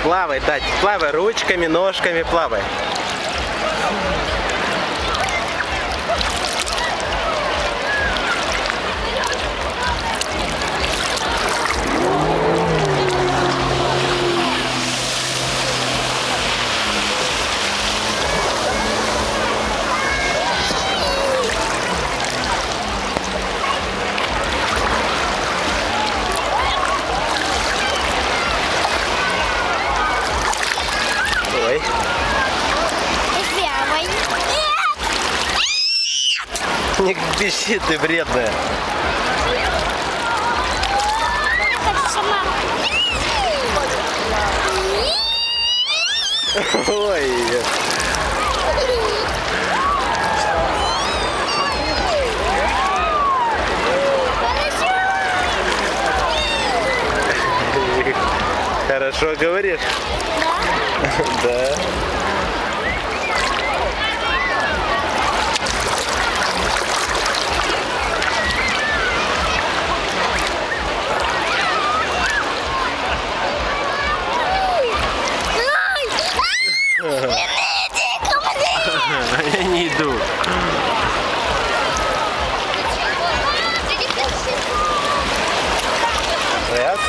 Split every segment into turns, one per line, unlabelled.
Плавай, Тать, плавай ручками, ножками, плавай. Ой. Не беги, ты вредная. Ой. Хорошо говоришь? Да. Да. Я не иду. Раз.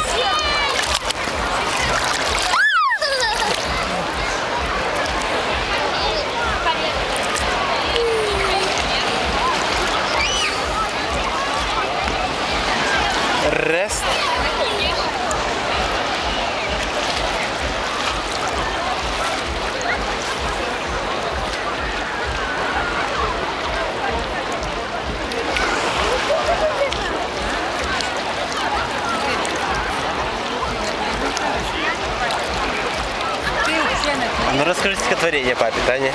Рест. Ну расскажи стихотворение папе, Таня.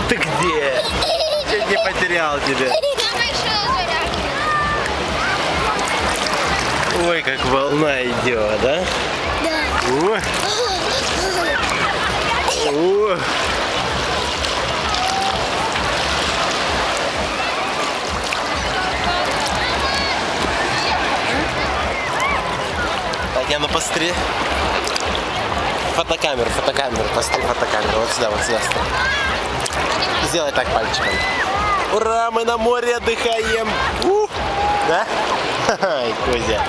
Ты где? Чуть не потерял тебя. Ой, как волна идет, да? Да. О. Татьяна, посмотри. Фотокамеру, посмотри фотокамеру. Вот сюда. Сделай так пальчиком. Ура, мы на море отдыхаем. Да? Ай, Кузя.